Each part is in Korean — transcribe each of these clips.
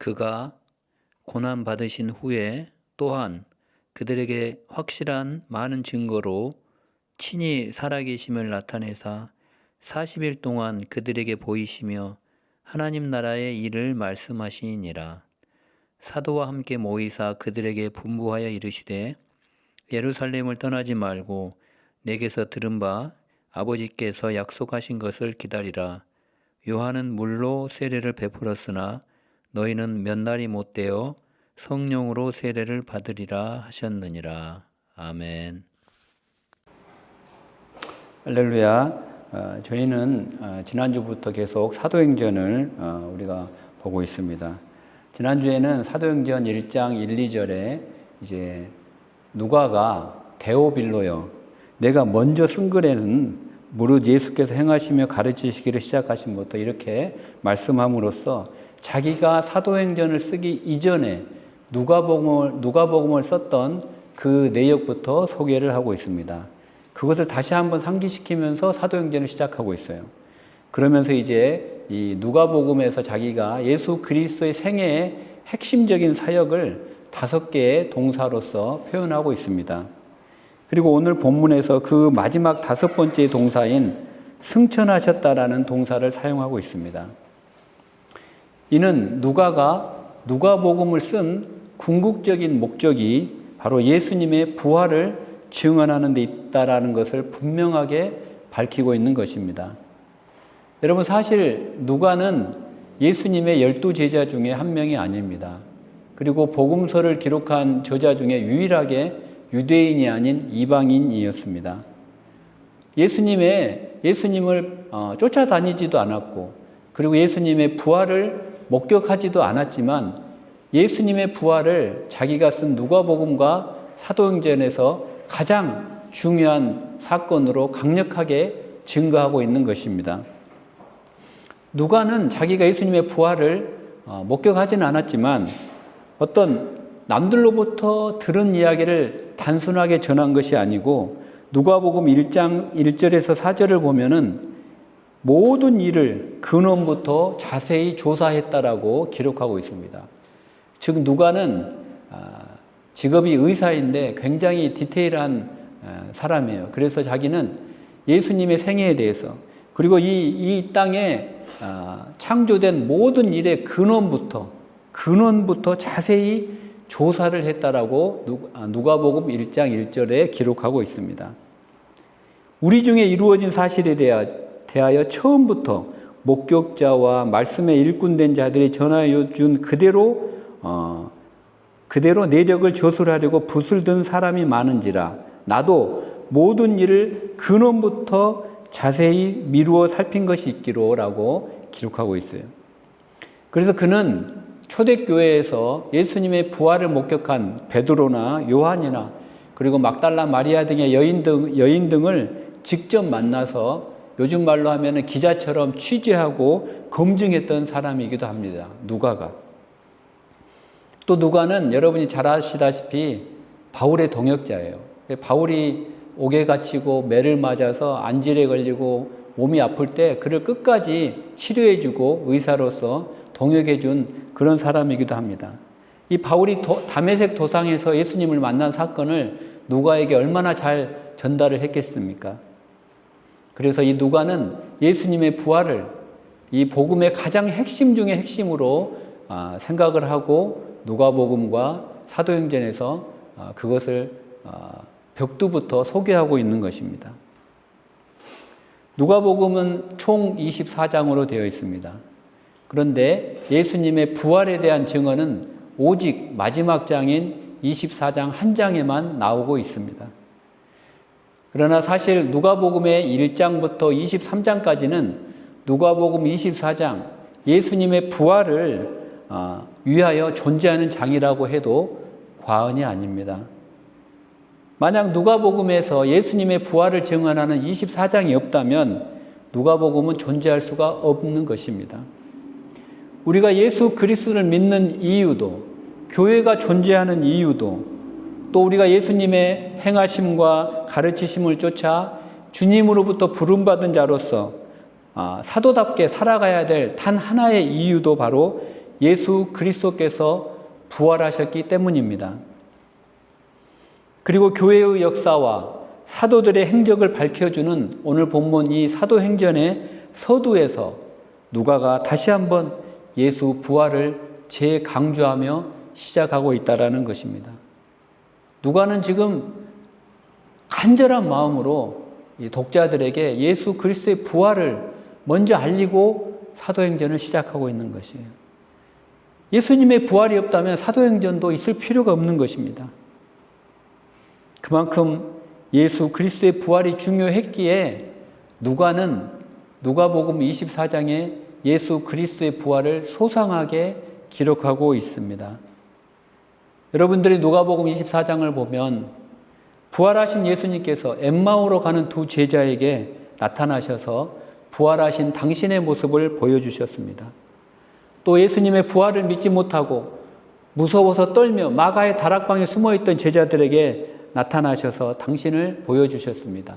그가 고난 받으신 후에 또한 그들에게 확실한 많은 증거로 친히 살아계심을 나타내사 40일 동안 그들에게 보이시며 하나님 나라의 일을 말씀하시니라. 사도와 함께 모이사 그들에게 분부하여 이르시되 예루살렘을 떠나지 말고 내게서 들은 바 아버지께서 약속하신 것을 기다리라. 요한은 물로 세례를 베풀었으나 너희는 몇 날이 못되어 성령으로 세례를 받으리라 하셨느니라. 아멘. 할렐루야. 저희는 지난주부터 계속 사도행전을 우리가 보고 있습니다. 지난주에는 사도행전 1장 1, 2절에 이제 누가가 데오빌로여 내가 먼저 쓴 글에는 무릇 예수께서 행하시며 가르치시기를 시작하신 것부터 이렇게 말씀함으로써 자기가 사도행전을 쓰기 이전에 누가복음을 썼던 그 내역부터 소개를 하고 있습니다. 그것을 다시 한번 상기시키면서 사도행전을 시작하고 있어요. 그러면서 이제 이 누가복음에서 자기가 예수 그리스도의 생애의 핵심적인 사역을 5개의 동사로서 표현하고 있습니다. 그리고 오늘 본문에서 그 마지막 5번째 동사인 승천하셨다라는 동사를 사용하고 있습니다. 이는 누가가 누가복음을 쓴 궁극적인 목적이 바로 예수님의 부활을 증언하는 데 있다라는 것을 분명하게 밝히고 있는 것입니다. 여러분, 사실 누가는 예수님의 12제자 중에 한 명이 아닙니다. 그리고 복음서를 기록한 저자 중에 유일하게 유대인이 아닌 이방인이었습니다. 예수님을 쫓아다니지도 않았고, 그리고 예수님의 부활을 목격하지도 않았지만 예수님의 부활을 자기가 쓴 누가복음과 사도행전에서 가장 중요한 사건으로 강력하게 증거하고 있는 것입니다. 누가는 자기가 예수님의 부활을 목격하지는 않았지만 어떤 남들로부터 들은 이야기를 단순하게 전한 것이 아니고 누가복음 1장 1절에서 4절을 보면은 모든 일을 근원부터 자세히 조사했다라고 기록하고 있습니다. 즉 누가는 직업이 의사인데 굉장히 디테일한 사람이에요. 그래서 자기는 예수님의 생애에 대해서 그리고 이 땅에 창조된 모든 일의 근원부터 자세히 조사를 했다라고 누가복음 1장 1절에 기록하고 있습니다. 우리 중에 이루어진 사실에 대하여 처음부터 목격자와 말씀에 일꾼된 자들이 전하여 준 그대로 내력을 저술하려고 붓을 든 사람이 많은지라 나도 모든 일을 근원부터 자세히 미루어 살핀 것이 있기로라고 기록하고 있어요. 그래서 그는 초대교회에서 예수님의 부활을 목격한 베드로나 요한이나 그리고 막달라 마리아 등의 여인 등을 직접 만나서 요즘 말로 하면 기자처럼 취재하고 검증했던 사람이기도 합니다. 누가가. 또 누가는 여러분이 잘 아시다시피 바울의 동역자예요. 바울이 옥에 갇히고 매를 맞아서 안질에 걸리고 몸이 아플 때 그를 끝까지 치료해주고 의사로서 동역해준 그런 사람이기도 합니다. 이 바울이 다메섹 도상에서 예수님을 만난 사건을 누가에게 얼마나 잘 전달을 했겠습니까? 그래서 이 누가는 예수님의 부활을 이 복음의 가장 핵심 중의 핵심으로 생각을 하고 누가복음과 사도행전에서 그것을 벽두부터 소개하고 있는 것입니다. 누가복음은 총 24장으로 되어 있습니다. 그런데 예수님의 부활에 대한 증언은 오직 마지막 장인 24장 한 장에만 나오고 있습니다. 그러나 사실 누가복음의 1장부터 23장까지는 누가복음 24장 예수님의 부활을 위하여 존재하는 장이라고 해도 과언이 아닙니다. 만약 누가복음에서 예수님의 부활을 증언하는 24장이 없다면 누가복음은 존재할 수가 없는 것입니다. 우리가 예수 그리스도를 믿는 이유도, 교회가 존재하는 이유도, 또 우리가 예수님의 행하심과 가르치심을 쫓아 주님으로부터 부름받은 자로서 사도답게 살아가야 될 단 하나의 이유도 바로 예수 그리스도께서 부활하셨기 때문입니다. 그리고 교회의 역사와 사도들의 행적을 밝혀주는 오늘 본문 이 사도행전의 서두에서 누가가 다시 한번 예수 부활을 재강조하며 시작하고 있다는 것입니다. 누가는 지금 간절한 마음으로 이 독자들에게 예수 그리스도의 부활을 먼저 알리고 사도행전을 시작하고 있는 것이에요. 예수님의 부활이 없다면 사도행전도 있을 필요가 없는 것입니다. 그만큼 예수 그리스도의 부활이 중요했기에 누가는 누가복음 24장에 예수 그리스도의 부활을 소상하게 기록하고 있습니다. 여러분들이 누가복음 24장을 보면 부활하신 예수님께서 엠마오로 가는 두 제자에게 나타나셔서 부활하신 당신의 모습을 보여주셨습니다. 또 예수님의 부활을 믿지 못하고 무서워서 떨며 마가의 다락방에 숨어있던 제자들에게 나타나셔서 당신을 보여주셨습니다.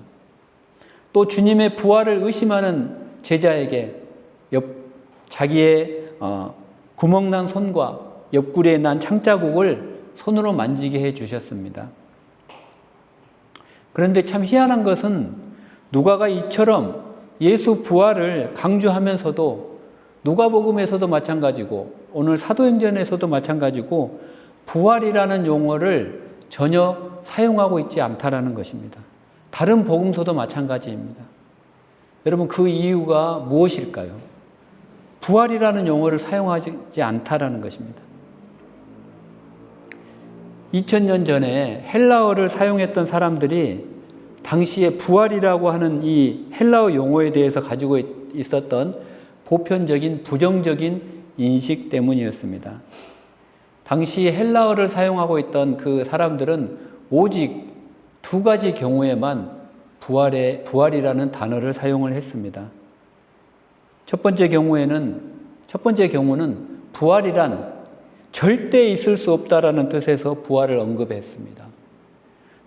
또 주님의 부활을 의심하는 제자에게 자기의 구멍난 손과 옆구리에 난 창자국을 손으로 만지게 해주셨습니다. 그런데 참 희한한 것은 누가가 이처럼 예수 부활을 강조하면서도 누가복음에서도 마찬가지고 오늘 사도행전에서도 마찬가지고 부활이라는 용어를 전혀 사용하고 있지 않다라는 것입니다. 다른 복음서도 마찬가지입니다. 여러분 그 이유가 무엇일까요? 부활이라는 용어를 사용하지 않다라는 것입니다. 2000년 전에 헬라어를 사용했던 사람들이 당시에 부활이라고 하는 이 헬라어 용어에 대해서 가지고 있었던 보편적인 부정적인 인식 때문이었습니다. 당시 헬라어를 사용하고 있던 그 사람들은 오직 두 가지 경우에만 부활이라는 단어를 사용을 했습니다. 첫 번째 경우는 부활이란 절대 있을 수 없다라는 뜻에서 부활을 언급했습니다.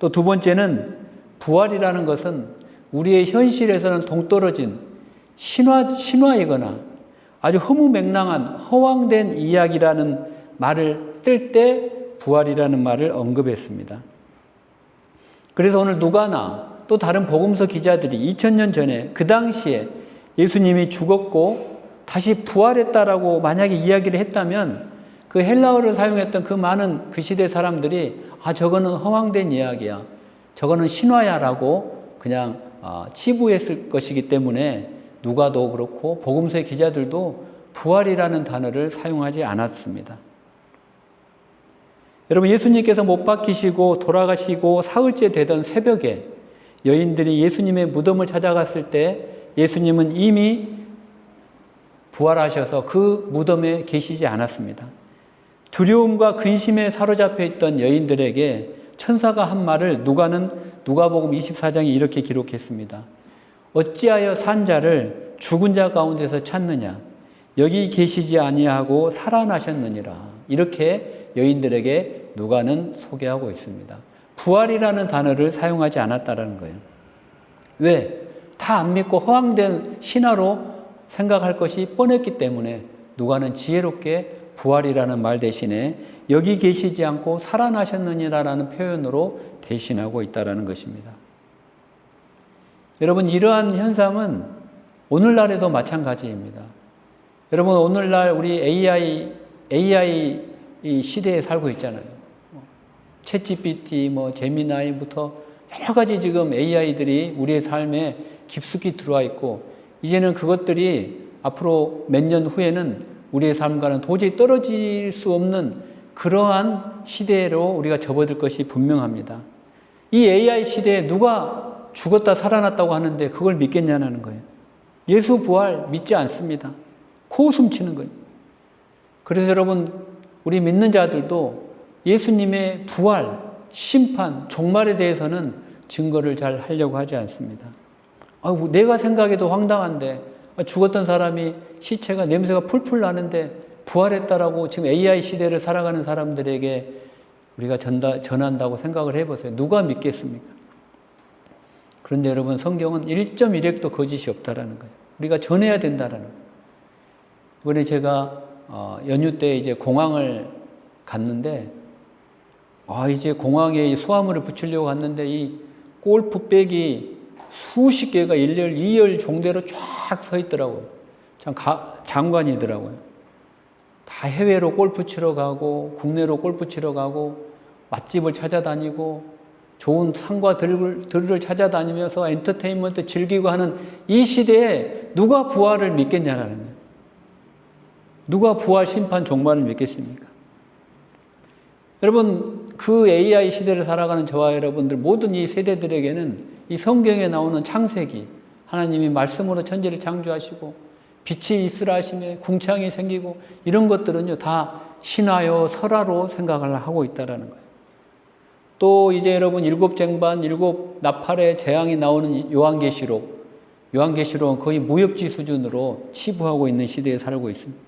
또 두 번째는 부활이라는 것은 우리의 현실에서는 동떨어진 신화이거나 아주 허무맹랑한 허황된 이야기라는 말을 쓸 때 부활이라는 말을 언급했습니다. 그래서 오늘 누가나 또 다른 복음서 기자들이 2000년 전에 그 당시에 예수님이 죽었고 다시 부활했다라고 만약에 이야기를 했다면 그 헬라어를 사용했던 그 많은 그 시대 사람들이 저거는 허황된 이야기야, 저거는 신화야라고 그냥 치부했을 것이기 때문에 누가도 그렇고 복음서의 기자들도 부활이라는 단어를 사용하지 않았습니다. 여러분 예수님께서 못 박히시고 돌아가시고 사흘째 되던 새벽에 여인들이 예수님의 무덤을 찾아갔을 때 예수님은 이미 부활하셔서 그 무덤에 계시지 않았습니다. 두려움과 근심에 사로잡혀 있던 여인들에게 천사가 한 말을 누가는 누가복음 24장에 이렇게 기록했습니다. 어찌하여 산 자를 죽은 자 가운데서 찾느냐? 여기 계시지 아니하고 살아나셨느니라. 이렇게 여인들에게 누가는 소개하고 있습니다. 부활이라는 단어를 사용하지 않았다는 거예요. 왜? 다 안 믿고 허황된 신화로 생각할 것이 뻔했기 때문에 누가는 지혜롭게 부활이라는 말 대신에 여기 계시지 않고 살아나셨느니라라는 표현으로 대신하고 있다는 것입니다. 여러분 이러한 현상은 오늘날에도 마찬가지입니다. 여러분 오늘날 우리 AI 시대에 살고 있잖아요. 챗GPT, 제미나이부터 여러 가지 지금 AI들이 우리의 삶에 깊숙이 들어와 있고 이제는 그것들이 앞으로 몇 년 후에는 우리의 삶과는 도저히 떨어질 수 없는 그러한 시대로 우리가 접어들 것이 분명합니다. 이 AI 시대에 누가 죽었다 살아났다고 하는데 그걸 믿겠냐는 거예요. 예수 부활 믿지 않습니다. 코웃음 치는 거예요. 그래서 여러분 우리 믿는 자들도 예수님의 부활, 심판, 종말에 대해서는 증거를 잘 하려고 하지 않습니다. 내가 생각해도 황당한데 죽었던 사람이 시체가 냄새가 풀풀 나는데 부활했다라고 지금 AI 시대를 살아가는 사람들에게 우리가 전한다고 생각을 해보세요. 누가 믿겠습니까? 그런데 여러분 성경은 1.1획도 거짓이 없다라는 거예요. 우리가 전해야 된다라는 거예요. 이번에 제가 연휴 때 이제 공항을 갔는데, 이제 공항에 수화물을 붙이려고 갔는데 이 골프백이 수십 개가 1열, 2열 종대로 쫙 서 있더라고요. 참 장관이더라고요. 다 해외로 골프 치러 가고 국내로 골프 치러 가고 맛집을 찾아다니고 좋은 상과 들을 찾아다니면서 엔터테인먼트 즐기고 하는 이 시대에 누가 부활을 믿겠냐는 거예요. 누가 부활 심판 종말을 믿겠습니까? 여러분, 그 AI 시대를 살아가는 저와 여러분들 모든 이 세대들에게는 이 성경에 나오는 창세기, 하나님이 말씀으로 천지를 창조하시고 빛이 있으라 하심에 궁창이 생기고 이런 것들은요 다 신화요 설화로 생각을 하고 있다라는 거예요. 또 이제 여러분 일곱 쟁반, 일곱 나팔의 재앙이 나오는 요한계시록은 거의 무협지 수준으로 치부하고 있는 시대에 살고 있습니다.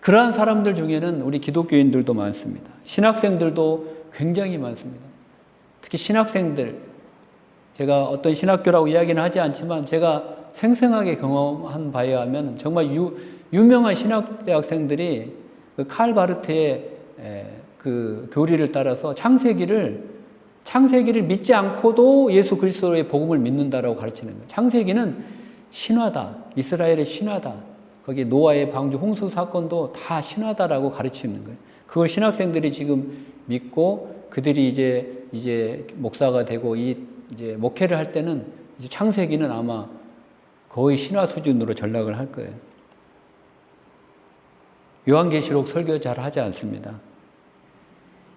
그러한 사람들 중에는 우리 기독교인들도 많습니다. 신학생들도 굉장히 많습니다. 특히 신학생들, 제가 어떤 신학교라고 이야기는 하지 않지만 제가 생생하게 경험한 바에 하면 정말 유명한 신학대학생들이 그 칼 바르트의 그 교리를 따라서 창세기를 믿지 않고도 예수 그리스도의 복음을 믿는다라고 가르치는 거예요. 창세기는 신화다. 이스라엘의 신화다. 거기 노아의 방주 홍수 사건도 다 신화다라고 가르치는 거예요. 그걸 신학생들이 지금 믿고 그들이 이제 목사가 되고 이제 목회를 할 때는 이제 창세기는 아마 거의 신화 수준으로 전락을 할 거예요. 요한계시록 설교 잘 하지 않습니다.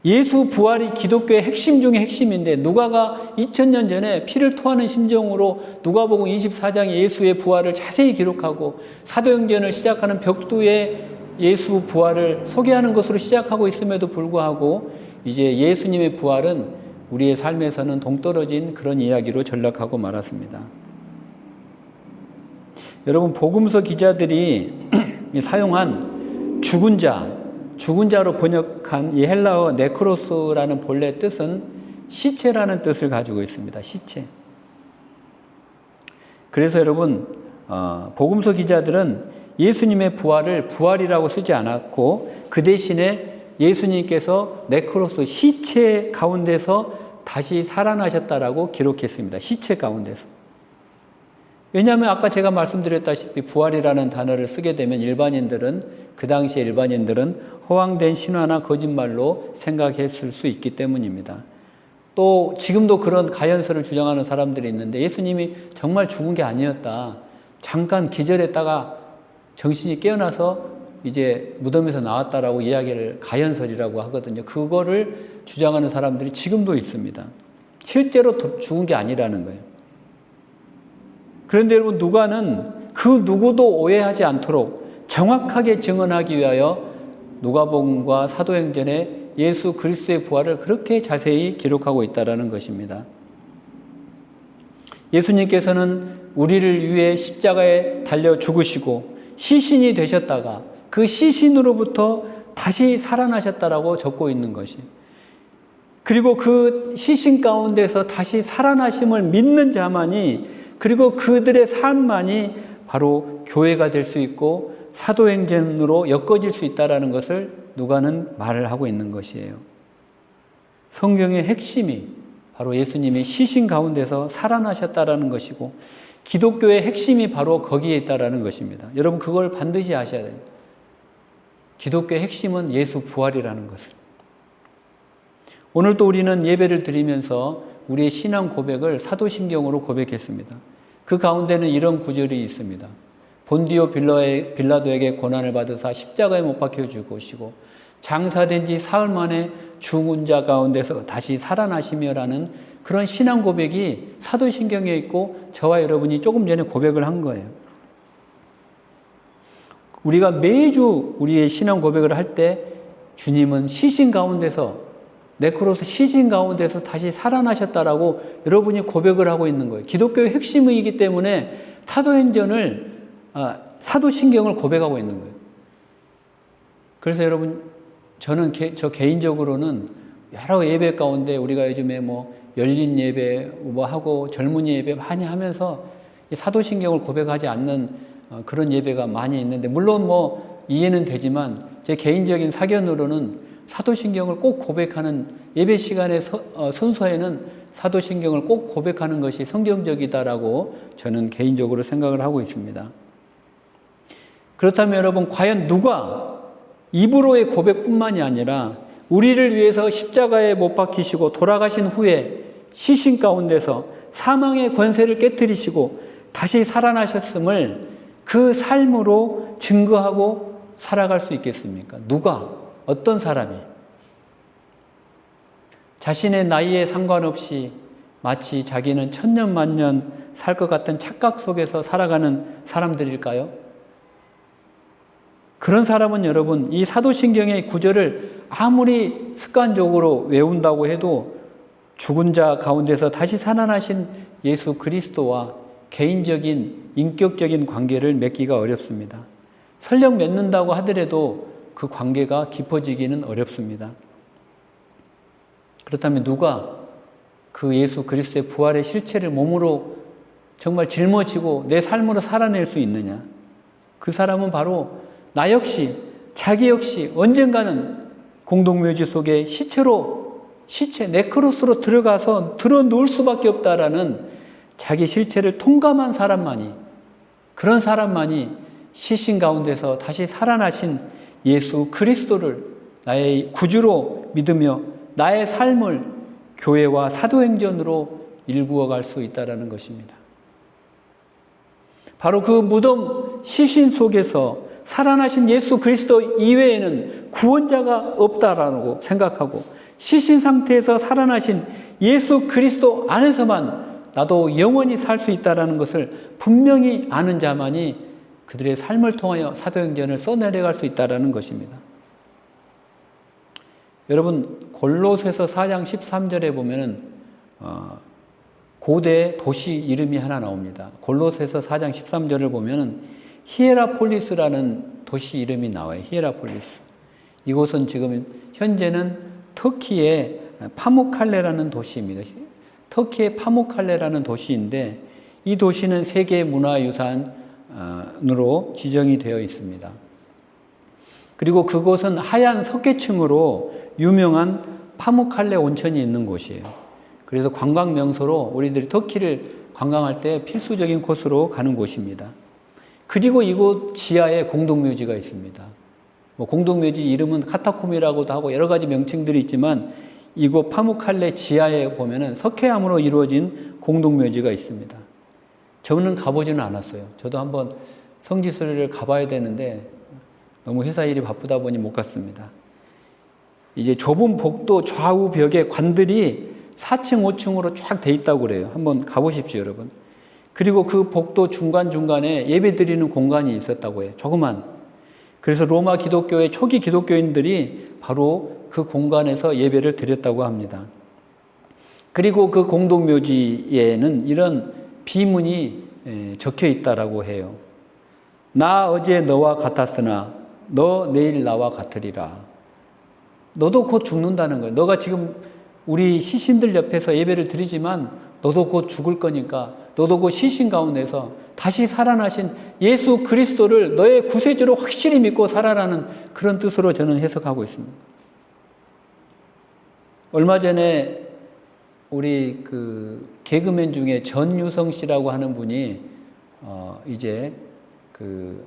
예수 부활이 기독교의 핵심 중의 핵심인데 누가가 2000년 전에 피를 토하는 심정으로 누가복음 24장에 예수의 부활을 자세히 기록하고 사도행전을 시작하는 벽두에 예수 부활을 소개하는 것으로 시작하고 있음에도 불구하고 이제 예수님의 부활은 우리의 삶에서는 동떨어진 그런 이야기로 전락하고 말았습니다. 여러분, 복음서 기자들이 사용한 죽은 자로 번역한 이 헬라어 네크로스라는 본래 뜻은 시체라는 뜻을 가지고 있습니다. 시체. 그래서 여러분, 복음서 기자들은 예수님의 부활을 부활이라고 쓰지 않았고 그 대신에 예수님께서 네크로스 시체 가운데서 다시 살아나셨다라고 기록했습니다. 시체 가운데서. 왜냐하면 아까 제가 말씀드렸다시피 부활이라는 단어를 쓰게 되면 그 당시의 일반인들은 허황된 신화나 거짓말로 생각했을 수 있기 때문입니다. 또 지금도 그런 가연설을 주장하는 사람들이 있는데 예수님이 정말 죽은 게 아니었다. 잠깐 기절했다가 정신이 깨어나서 이제 무덤에서 나왔다라고 이야기를 가연설이라고 하거든요. 그거를 주장하는 사람들이 지금도 있습니다. 실제로 죽은 게 아니라는 거예요. 그런데 여러분, 누가는 그 누구도 오해하지 않도록 정확하게 증언하기 위하여 누가복음과 사도행전에 예수 그리스도의 부활을 그렇게 자세히 기록하고 있다는 것입니다. 예수님께서는 우리를 위해 십자가에 달려 죽으시고 시신이 되셨다가 그 시신으로부터 다시 살아나셨다라고 적고 있는 것이, 그리고 그 시신 가운데서 다시 살아나심을 믿는 자만이, 그리고 그들의 삶만이 바로 교회가 될 수 있고 사도행전으로 엮어질 수 있다는 것을 누가는 말을 하고 있는 것이에요. 성경의 핵심이 바로 예수님이 시신 가운데서 살아나셨다는 것이고 기독교의 핵심이 바로 거기에 있다는 것입니다. 여러분, 그걸 반드시 아셔야 됩니다. 기독교의 핵심은 예수 부활이라는 것을. 오늘도 우리는 예배를 드리면서 우리의 신앙 고백을 사도신경으로 고백했습니다. 그 가운데는 이런 구절이 있습니다. 본디오 빌라도에게 고난을 받으사 십자가에 못 박혀 죽으시고 장사된 지 사흘 만에 죽은 자 가운데서 다시 살아나시며라는 그런 신앙 고백이 사도신경에 있고 저와 여러분이 조금 전에 고백을 한 거예요. 우리가 매주 우리의 신앙 고백을 할 때 주님은 시신 가운데서, 네크로스 시신 가운데서 다시 살아나셨다라고 여러분이 고백을 하고 있는 거예요. 기독교의 핵심이기 때문에 사도신경을 고백하고 있는 거예요. 그래서 여러분, 저 개인적으로는 여러 예배 가운데 우리가 요즘에 열린 예배 하고 젊은이 예배 많이 하면서 사도신경을 고백하지 않는 그런 예배가 많이 있는데, 물론 이해는 되지만 제 개인적인 사견으로는 사도신경을 꼭 고백하는 예배 시간의 순서에는 사도신경을 꼭 고백하는 것이 성경적이다라고 저는 개인적으로 생각을 하고 있습니다. 그렇다면 여러분, 과연 누가 입으로의 고백뿐만이 아니라 우리를 위해서 십자가에 못 박히시고 돌아가신 후에 시신 가운데서 사망의 권세를 깨뜨리시고 다시 살아나셨음을 그 삶으로 증거하고 살아갈 수 있겠습니까? 누가? 어떤 사람이? 자신의 나이에 상관없이 마치 자기는 천년만년 살 것 같은 착각 속에서 살아가는 사람들일까요? 그런 사람은 여러분, 이 사도신경의 구절을 아무리 습관적으로 외운다고 해도 죽은 자 가운데서 다시 살아나신 예수 그리스도와 개인적인 인격적인 관계를 맺기가 어렵습니다. 설령 맺는다고 하더라도 그 관계가 깊어지기는 어렵습니다. 그렇다면 누가 그 예수 그리스도의 부활의 실체를 몸으로 정말 짊어지고 내 삶으로 살아낼 수 있느냐? 그 사람은 바로 나 역시, 자기 역시 언젠가는 공동묘지 속에 네크로스로 들어가서 드러누울 수밖에 없다라는 자기 실체를 통감한 사람만이, 그런 사람만이 시신 가운데서 다시 살아나신 예수 그리스도를 나의 구주로 믿으며 나의 삶을 교회와 사도행전으로 일구어 갈 수 있다는 것입니다. 바로 그 무덤 시신 속에서 살아나신 예수 그리스도 이외에는 구원자가 없다라고 생각하고 시신 상태에서 살아나신 예수 그리스도 안에서만 나도 영원히 살 수 있다는 것을 분명히 아는 자만이 그들의 삶을 통하여 사도행전을 써내려갈 수 있다는 것입니다. 여러분, 골로새서 4장 13절에 보면은 고대 도시 이름이 하나 나옵니다. 골로새서 4장 13절을 보면은 히에라폴리스라는 도시 이름이 나와요. 히에라폴리스. 이곳은 지금 현재는 터키의 파무칼레라는 도시입니다. 터키의 파무칼레라는 도시인데 이 도시는 세계 문화유산으로 지정이 되어 있습니다. 그리고 그곳은 하얀 석회층으로 유명한 파무칼레 온천이 있는 곳이에요. 그래서 관광 명소로 우리들이 터키를 관광할 때 필수적인 코스로 가는 곳입니다. 그리고 이곳 지하에 공동묘지가 있습니다. 공동묘지 이름은 카타콤이라고도 하고 여러 가지 명칭들이 있지만 이곳 파무칼레 지하에 보면은 석회암으로 이루어진 공동묘지가 있습니다. 저는 가보지는 않았어요. 저도 한번 성지순례를 가봐야 되는데 너무 회사 일이 바쁘다 보니 못 갔습니다. 이제 좁은 복도 좌우 벽에 관들이 4층, 5층으로 쫙 돼 있다고 그래요. 한번 가보십시오, 여러분. 그리고 그 복도 중간중간에 예배 드리는 공간이 있었다고 해요. 조그만. 그래서 로마 기독교의 초기 기독교인들이 바로 그 공간에서 예배를 드렸다고 합니다. 그리고 그 공동묘지에는 이런 비문이 적혀 있다라고 해요. 나 어제 너와 같았으나 너 내일 나와 같으리라. 너도 곧 죽는다는 거예요. 너가 지금 우리 시신들 옆에서 예배를 드리지만 너도 곧 죽을 거니까 너도 곧 시신 가운데서 다시 살아나신 예수 그리스도를 너의 구세주로 확실히 믿고 살아라는 그런 뜻으로 저는 해석하고 있습니다. 얼마 전에 우리 그 개그맨 중에 전유성 씨라고 하는 분이 이제 그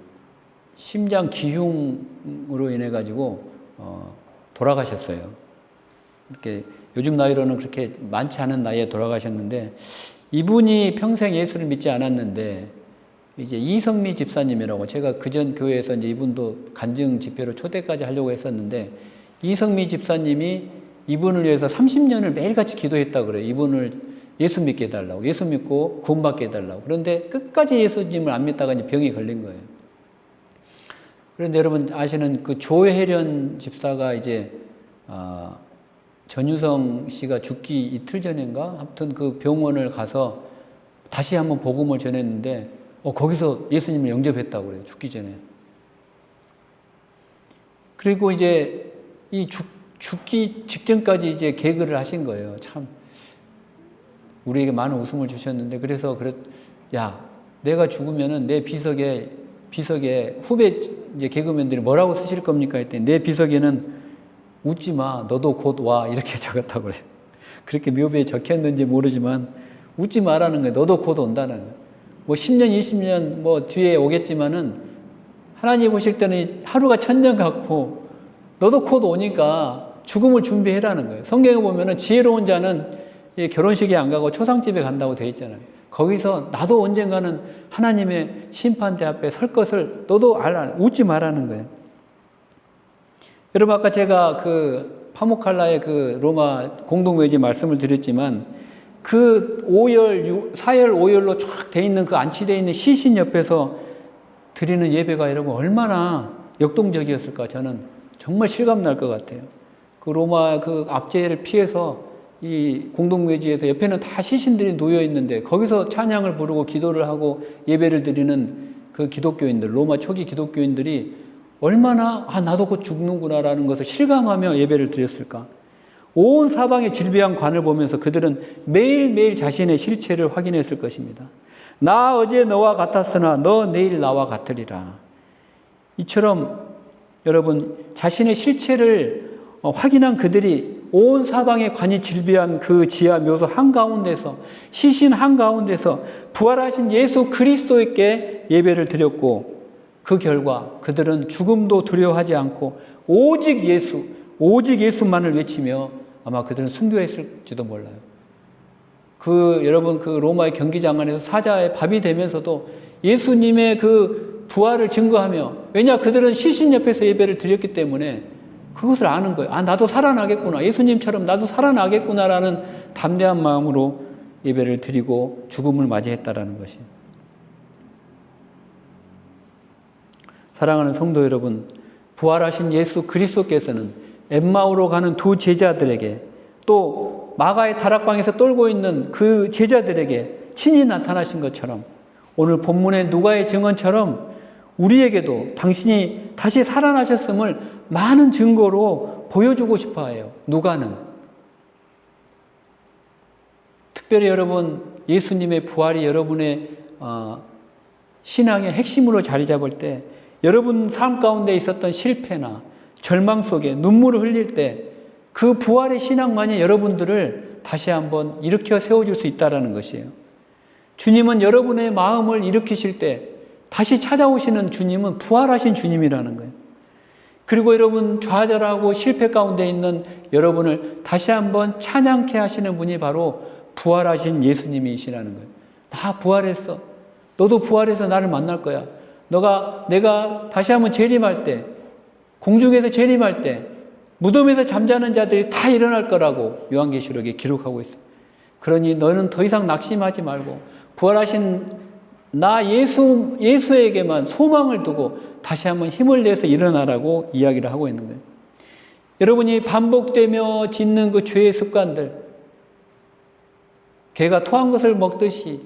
심장 기흉으로 인해 가지고 돌아가셨어요. 이렇게 요즘 나이로는 그렇게 많지 않은 나이에 돌아가셨는데 이분이 평생 예수를 믿지 않았는데 이제 이성미 집사님이라고 제가 그전 교회에서 이제 이분도 간증 집회로 초대까지 하려고 했었는데 이성미 집사님이 이분을 위해서 30년을 매일같이 기도했다고 그래요. 이분을 예수 믿게 해달라고. 예수 믿고 구원받게 해달라고. 그런데 끝까지 예수님을 안 믿다가 이제 병이 걸린 거예요. 그런데 여러분 아시는 그 조혜련 집사가 이제 전유성 씨가 죽기 이틀 전인가? 아무튼 그 병원을 가서 다시 한번 복음을 전했는데 거기서 예수님을 영접했다고 그래요. 죽기 전에. 그리고 이제 이 죽기 직전까지 이제 개그를 하신 거예요. 참 우리에게 많은 웃음을 주셨는데 그래서 야 내가 죽으면은 내 비석에 후배 이제 개그맨들이 뭐라고 쓰실 겁니까? 했더니 내 비석에는 웃지 마, 너도 곧 와. 이렇게 적었다고 그래요. 그렇게 묘비에 적혔는지 모르지만 웃지 마라는 거예요. 너도 곧 온다는 거예요. 뭐 10년, 20년 뭐 뒤에 오겠지만은 하나님 보실 때는 하루가 1000년 같고 너도 곧 오니까 죽음을 준비해라는 거예요. 성경에 보면은 지혜로운 자는 결혼식에 안 가고 초상집에 간다고 되어 있잖아요. 거기서 나도 언젠가는 하나님의 심판대 앞에 설 것을 너도 알라, 웃지 말라는 거예요. 여러분, 아까 제가 그 파묵칼라의 그 로마 공동묘지 말씀을 드렸지만 그 5열, 4열, 5열로 쫙 돼 있는 그 안치되어 있는 시신 옆에서 드리는 예배가 여러분 얼마나 역동적이었을까 저는 정말 실감날 것 같아요. 그 로마 그 압제를 피해서 이 공동묘지에서 옆에는 다 시신들이 놓여 있는데 거기서 찬양을 부르고 기도를 하고 예배를 드리는 그 기독교인들, 로마 초기 기독교인들이 얼마나 나도 곧 죽는구나라는 것을 실감하며 예배를 드렸을까. 온 사방의 질비한 관을 보면서 그들은 매일매일 자신의 실체를 확인했을 것입니다. 나 어제 너와 같았으나 너 내일 나와 같으리라. 이처럼 여러분 자신의 실체를 확인한 그들이 온 사방의 관이 질비한 그 지하 묘소 한가운데서 시신 한가운데서 부활하신 예수 그리스도께 예배를 드렸고 그 결과 그들은 죽음도 두려워하지 않고 오직 예수만을 외치며 아마 그들은 순교했을지도 몰라요. 여러분 그 로마의 경기장 안에서 사자의 밥이 되면서도 예수님의 그 부활을 증거하며 왜냐 그들은 시신 옆에서 예배를 드렸기 때문에 그것을 아는 거예요. 나도 살아나겠구나. 예수님처럼 나도 살아나겠구나라는 담대한 마음으로 예배를 드리고 죽음을 맞이했다라는 것이. 사랑하는 성도 여러분, 부활하신 예수 그리스도께서는 엠마오로 가는 두 제자들에게 또 마가의 다락방에서 떨고 있는 그 제자들에게 친히 나타나신 것처럼 오늘 본문의 누가의 증언처럼 우리에게도 당신이 다시 살아나셨음을 많은 증거로 보여주고 싶어 해요. 누가는. 특별히 여러분 예수님의 부활이 여러분의 신앙의 핵심으로 자리 잡을 때 여러분 삶 가운데 있었던 실패나 절망 속에 눈물을 흘릴 때 그 부활의 신앙만이 여러분들을 다시 한번 일으켜 세워줄 수 있다는 것이에요. 주님은 여러분의 마음을 일으키실 때 다시 찾아오시는 주님은 부활하신 주님이라는 거예요. 그리고 여러분 좌절하고 실패 가운데 있는 여러분을 다시 한번 찬양케 하시는 분이 바로 부활하신 예수님이시라는 거예요. 나 부활했어. 너도 부활해서 나를 만날 거야. 내가 다시 한번 재림할 때, 공중에서 재림할 때 무덤에서 잠자는 자들이 다 일어날 거라고 요한계시록에 기록하고 있어요. 그러니 너는 더 이상 낙심하지 말고 부활하신 나 예수에게만 소망을 두고 다시 한번 힘을 내서 일어나라고 이야기를 하고 있는 거예요. 여러분이 반복되며 짓는 그 죄의 습관들, 개가 토한 것을 먹듯이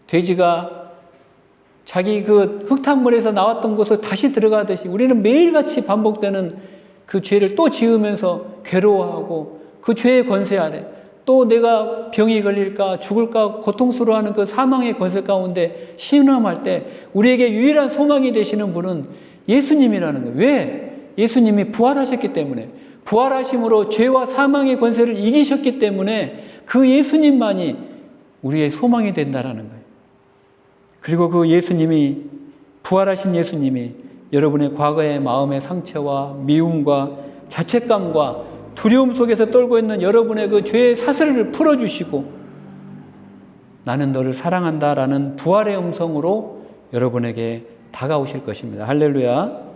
돼지가 자기 그 흙탕물에서 나왔던 곳을 다시 들어가듯이 우리는 매일같이 반복되는 그 죄를 또 지으면서 괴로워하고 그 죄의 권세 아래 또 내가 병이 걸릴까 죽을까 고통스러워하는 그 사망의 권세 가운데 신음할 때 우리에게 유일한 소망이 되시는 분은 예수님이라는 거예요. 왜? 예수님이 부활하셨기 때문에 부활하심으로 죄와 사망의 권세를 이기셨기 때문에 그 예수님만이 우리의 소망이 된다라는 거예요. 그리고 그 예수님이 부활하신 예수님이 여러분의 과거의 마음의 상처와 미움과 자책감과 두려움 속에서 떨고 있는 여러분의 그 죄의 사슬을 풀어주시고 나는 너를 사랑한다라는 부활의 음성으로 여러분에게 다가오실 것입니다. 할렐루야.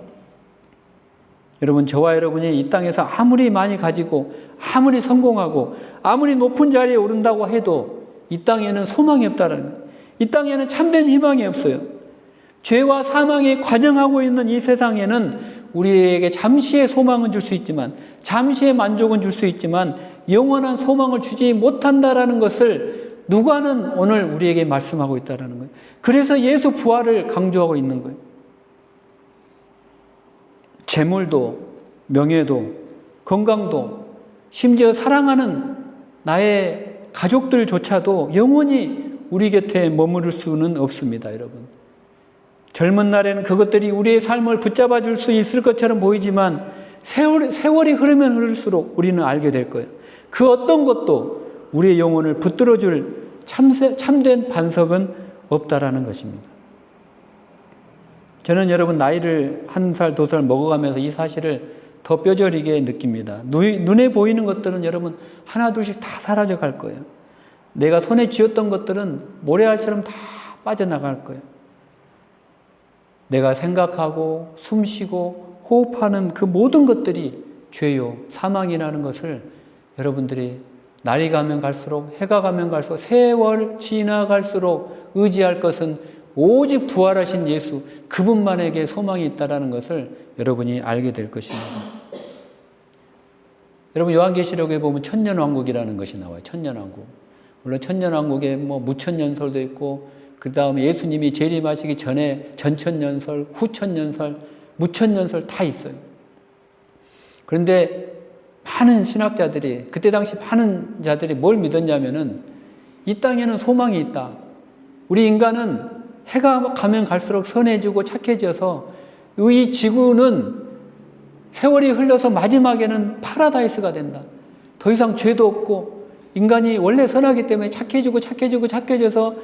여러분 저와 여러분이 이 땅에서 아무리 많이 가지고 아무리 성공하고 아무리 높은 자리에 오른다고 해도 이 땅에는 소망이 없다는 거예요. 이 땅에는 참된 희망이 없어요. 죄와 사망에 관영하고 있는 이 세상에는 우리에게 잠시의 소망은 줄 수 있지만 잠시의 만족은 줄 수 있지만 영원한 소망을 주지 못한다라는 것을 누가는 오늘 우리에게 말씀하고 있다는 거예요. 그래서 예수 부활을 강조하고 있는 거예요. 재물도 명예도 건강도 심지어 사랑하는 나의 가족들조차도 영원히 우리 곁에 머무를 수는 없습니다, 여러분. 젊은 날에는 그것들이 우리의 삶을 붙잡아 줄 수 있을 것처럼 보이지만 세월이 흐르면 흐를수록 우리는 알게 될 거예요. 그 어떤 것도 우리의 영혼을 붙들어 줄 참된 반석은 없다라는 것입니다. 저는 여러분 나이를 1살, 2살 먹어가면서 이 사실을 더 뼈저리게 느낍니다. 눈에 보이는 것들은 여러분 하나둘씩 다 사라져 갈 거예요. 내가 손에 쥐었던 것들은 모래알처럼 다 빠져나갈 거예요. 내가 생각하고 숨쉬고 호흡하는 그 모든 것들이 죄요, 사망이라는 것을 여러분들이 날이 가면 갈수록, 해가 가면 갈수록, 세월 지나갈수록 의지할 것은 오직 부활하신 예수, 그분만에게 소망이 있다는 것을 여러분이 알게 될 것입니다. 여러분 요한계시록에 보면 천년왕국이라는 것이 나와요. 천년왕국. 물론 천년왕국에 뭐 무천년설도 있고, 그 다음에 예수님이 재림하시기 전에 전천년설, 후천년설, 무천년설 다 있어요. 그런데 많은 신학자들이, 그때 당시 많은 자들이 뭘 믿었냐면은 이 땅에는 소망이 있다. 우리 인간은 해가 가면 갈수록 선해지고 착해져서 이 지구는 세월이 흘러서 마지막에는 파라다이스가 된다. 더 이상 죄도 없고 인간이 원래 선하기 때문에 착해져서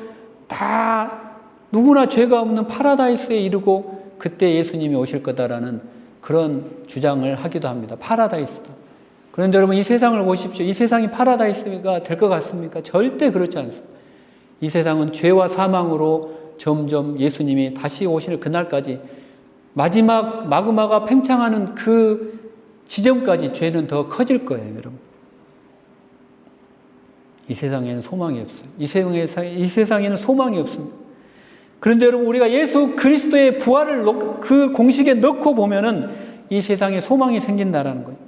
다 누구나 죄가 없는 파라다이스에 이르고 그때 예수님이 오실 거다라는 그런 주장을 하기도 합니다. 파라다이스다. 그런데 여러분 이 세상을 보십시오. 이 세상이 파라다이스가 될 것 같습니까? 절대 그렇지 않습니다. 이 세상은 죄와 사망으로 점점 예수님이 다시 오실 그날까지 마지막 마그마가 팽창하는 그 지점까지 죄는 더 커질 거예요, 여러분. 이 세상에는 소망이 없어요. 이 세상에는 소망이 없습니다. 그런데 여러분 우리가 예수 그리스도의 부활을 그 공식에 넣고 보면은 이 세상에 소망이 생긴다라는 거예요.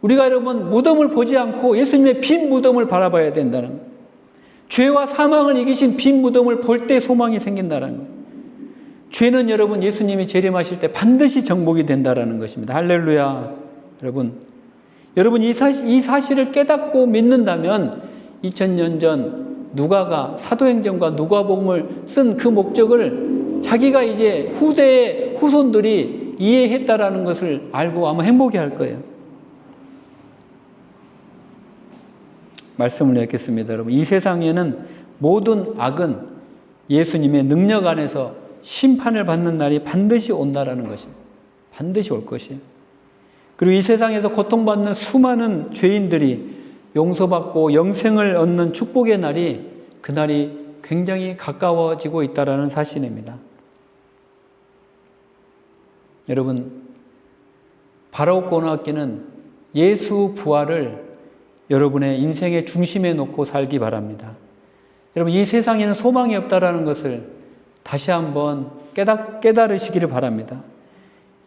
우리가 여러분 무덤을 보지 않고 예수님의 빈 무덤을 바라봐야 된다는 거예요. 죄와 사망을 이기신 빈 무덤을 볼 때 소망이 생긴다는 거예요. 죄는 여러분 예수님이 재림하실 때 반드시 정복이 된다는 것입니다. 할렐루야. 여러분 이 사실을 깨닫고 믿는다면 2000년 전 누가가 사도행전과 누가복음을 쓴 그 목적을 자기가 이제 후대의 후손들이 이해했다라는 것을 알고 아마 행복해할 거예요. 말씀을 읽겠습니다. 여러분 이 세상에는 모든 악은 예수님의 능력 안에서 심판을 받는 날이 반드시 온다라는 것입니다. 반드시 올 것이에요. 그리고 이 세상에서 고통받는 수많은 죄인들이 용서받고 영생을 얻는 축복의 날이, 그날이 굉장히 가까워지고 있다는 사실입니다. 여러분 바라옵 고등학교는 예수 부활을 여러분의 인생의 중심에 놓고 살기 바랍니다. 여러분 이 세상에는 소망이 없다라는 것을 다시 한번 깨달으시기를 바랍니다.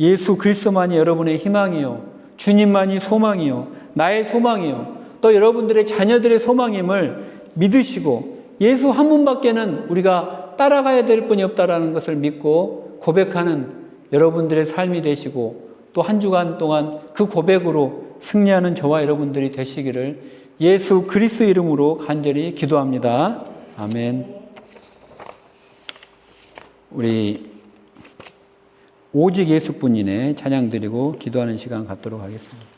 예수 그리스도만이 여러분의 희망이요, 주님만이 소망이요, 나의 소망이요, 또 여러분들의 자녀들의 소망임을 믿으시고 예수 한 분밖에는 우리가 따라가야 될 분이 없다라는 것을 믿고 고백하는 여러분들의 삶이 되시고 또 한 주간 동안 그 고백으로 승리하는 저와 여러분들이 되시기를 예수 그리스도 이름으로 간절히 기도합니다. 아멘. 우리 오직 예수뿐이네 찬양 드리고 기도하는 시간 갖도록 하겠습니다.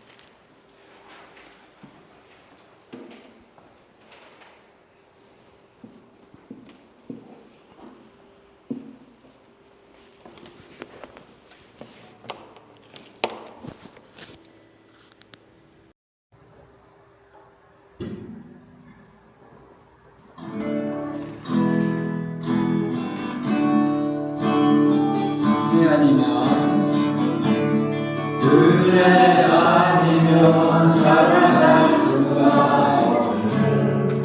은혜 아니면 살아갈 수가 없는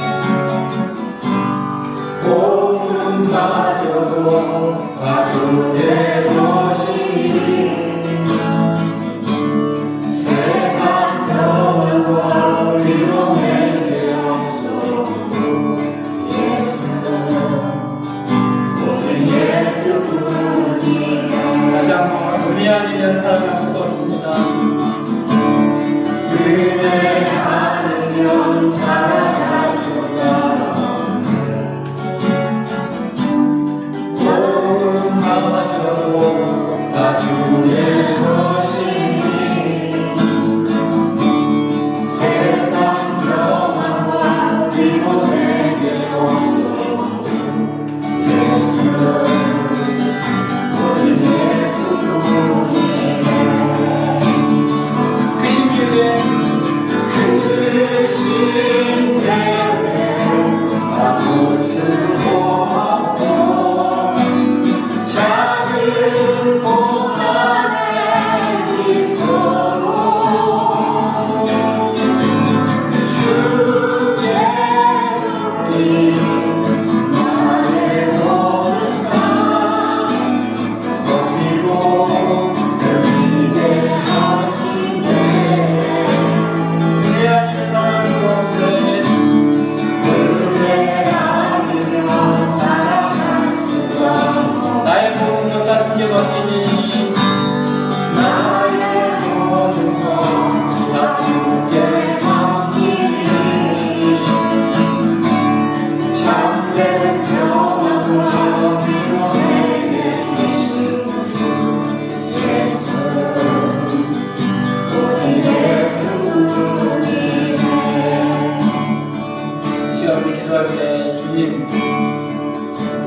복음마저도 가족의 것이니 세상 병원과 위로의 되었어도 예수는 오직 예수뿐이다. 다시 한번 은혜 아니면 살아갈 수가 없습니다. 은혜 아니면 살아갈 수가 없는 복음마저도 때는 평안과 위로에게 주신 예수 오직 예수님이네. 시간 우리 기도할 때 주님,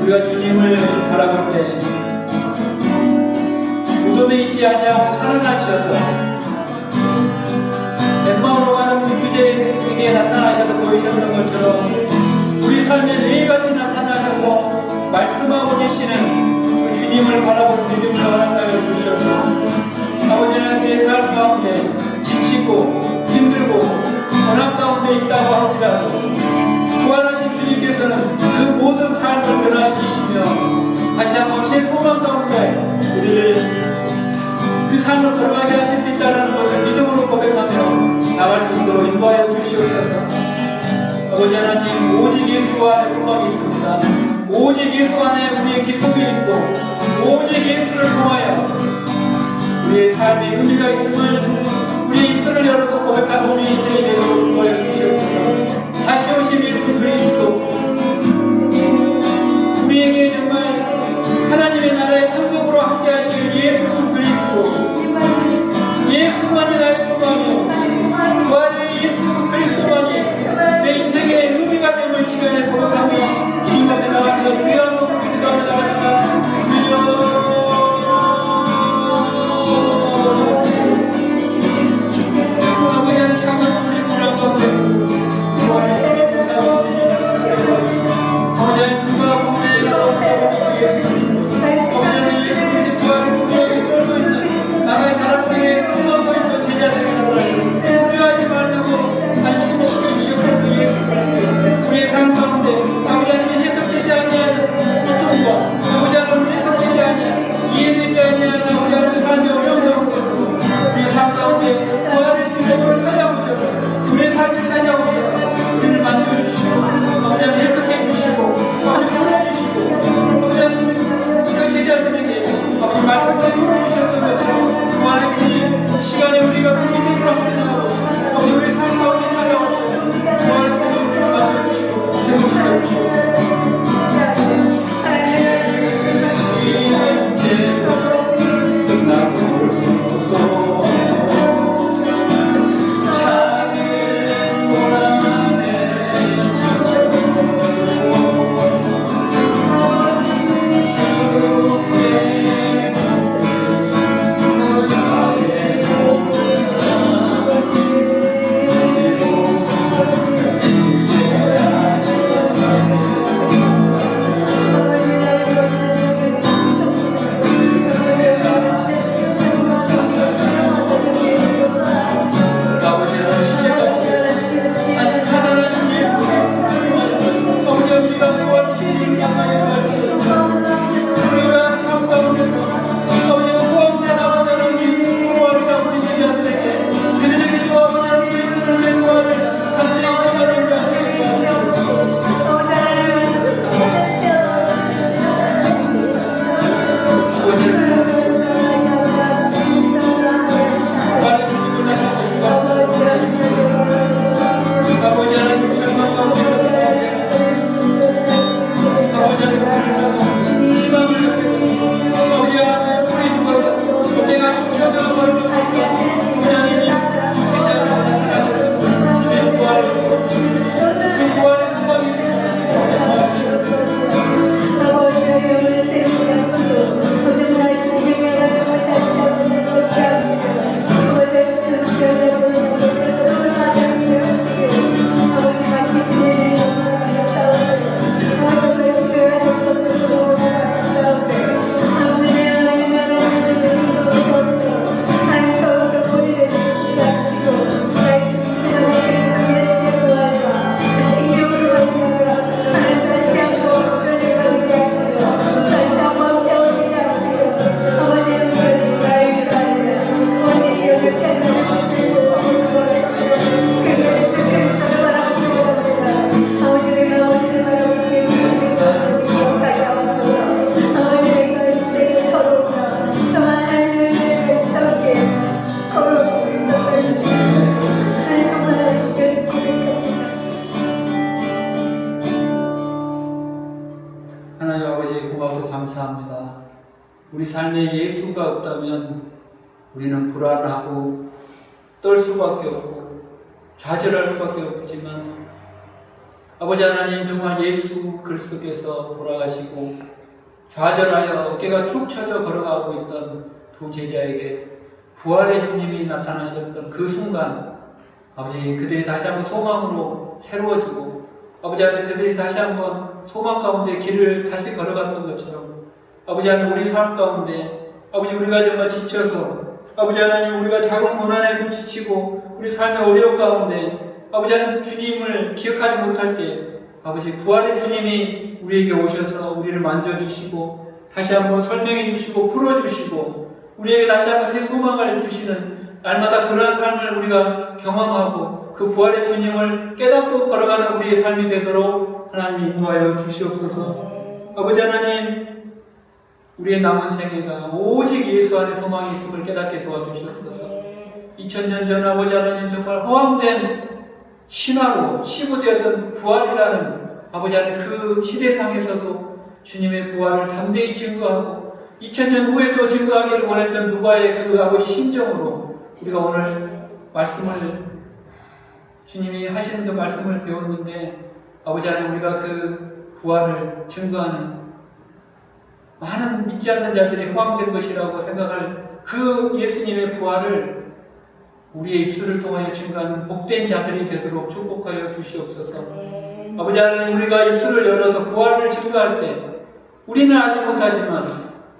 우리가 주님을 바라볼 때 무덤에 있지 아니하고 살아나셔서 엠마오로 가는 그 주제에게 나타나셔서 보이셨던 것처럼 우리 삶에 매일같이 나타나셔서 말씀하고 계시는 그 주님을 바라보는 믿음을 허락하여 주셔서 아버지는 그의 삶 가운데 지치고 힘들고 고난 가운데 있다고 할지라도 부활하신 주님께서는 그 모든 삶을 변화시키시며 다시 한번 새 소망 가운데 우리를 그 삶을 걸어가게 하실 수 있다는 것을 믿음으로 고백하며 나갈 수 있도록 인도하여 주시옵소서. 아버지 하나님, 오직 예수 안에 소망이 있습니다. 오직 예수 안에 우리의 기쁨이 있고 오직 예수를 통하여 우리의 삶에 의미가 있음을 우리의 입술을 열어서 고백하는 우리 인생이 되도록 인도하여 주시옵소서. 다시 오신 예수 그리스도 우리에게 정말 하나님의 나라의 상급으로 함께하실 예수 그리스도, 예수만이 나의 소망이요 부활의 예수 그리스도만이 내 인생의 의미가 되는 시간을 고백하며 주님 앞에 나갑니다. 주여 한번 기도하며 나갑시다. 주여 아버지 하나님, 참으로 우리 불안 가운데 부활의 하나님 아버지 고맙고 감사합니다. 우리 삶에 예수가 없다면 우리는 불안하고 떨 수밖에 없고 좌절할 수밖에 없지만 아버지 하나님 정말 예수 글 속에서 돌아가시고 좌절하여 어깨가 축 처져 걸어가고 있던 두 제자에게 부활의 주님이 나타나셨던 그 순간 아버지 그들이 다시 한번 소망으로 새로워지고 아버지 하나님 그들이 다시 한번 소망 가운데 길을 다시 걸어갔던 것처럼 아버지 하나님 우리 삶 가운데 아버지 우리가 정말 지쳐서 아버지 하나님 우리가 작은 고난에도 지치고 우리 삶의 어려움 가운데 아버지 하나님 주님을 기억하지 못할 때 아버지 부활의 주님이 우리에게 오셔서 우리를 만져주시고 다시 한번 설명해 주시고 풀어주시고 우리에게 다시 한번 새 소망을 주시는 날마다 그러한 삶을 우리가 경험하고 그 부활의 주님을 깨닫고 걸어가는 우리의 삶이 되도록 하나님 인도하여 주시옵소서. 아버지 하나님 우리의 남은 생애가 오직 예수 안에 소망이 있음을 깨닫게 도와주시옵소서. 2000년 전 아버지 하나님 정말 허황된 신화로 치부되었던 그 부활이라는 아버지 하나님 그 시대상에서도 주님의 부활을 담대히 증거하고 2000년 후에도 증거하기를 원했던 누가의 그 아버지 심정으로 우리가 오늘 말씀을 주님이 하시는 그 말씀을 배웠는데 아버지 하나님 우리가 그 부활을 증거하는 많은 믿지 않는 자들이 허황된 것이라고 생각할 그 예수님의 부활을 우리의 입술을 통하여 증거하는 복된 자들이 되도록 축복하여 주시옵소서. 아버지 하나님 우리가 입술을 열어서 부활을 증거할 때 우리는 알지 못하지만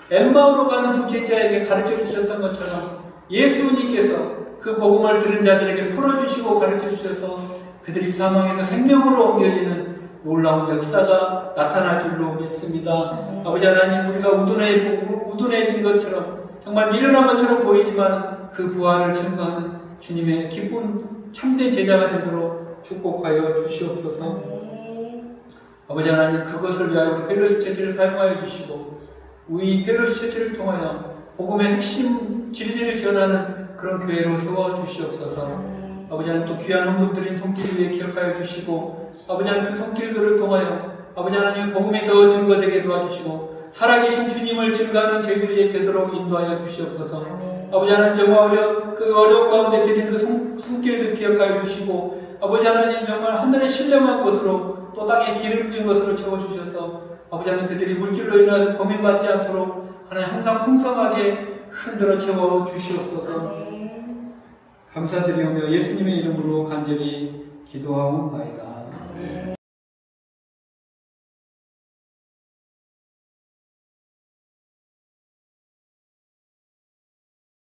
엠마오로 가는 두 제자에게 가르쳐 주셨던 것처럼 예수님께서 그 복음을 들은 자들에게 풀어주시고 가르쳐 주셔서 그들이 사망에서 생명으로 옮겨지는 놀라운 역사가 나타날 줄로 믿습니다. 아버지 하나님 우리가 우둔해진 것처럼 정말 미련한 것처럼 보이지만 그 부활을 증거하는 주님의 기쁜 참된 제자가 되도록 축복하여 주시옵소서. 아버지 하나님 그것을 위하여 우리 펠로십 체질을 사용하여 주시고 우리 펠로십 체질을 통하여 복음의 핵심 진리를 전하는 그런 교회로 세워 주시옵소서. 아버지 하나님 또 귀한 헌금드린 손길 위에 기억하여 주시고 아버지 하나님 그 손길들을 통하여 아버지 하나님 복음이 더 증거되게 도와주시고 살아계신 주님을 증거하는 저희들이 되도록 인도하여 주시옵소서. 아버지 하나님 정말 어려운 가운데 드린 그 손길들 기억하여 주시고 아버지 하나님 정말 하늘의 신령한 것으로 또 땅에 기름진 것으로 채워주셔서 아버지 하나님 그들이 물질로 인하여 고민받지 않도록 하나님 항상 풍성하게 흔들어 채워 주시옵소서. 감사드리오며 예수님의 이름으로 간절히 기도하옵나이다.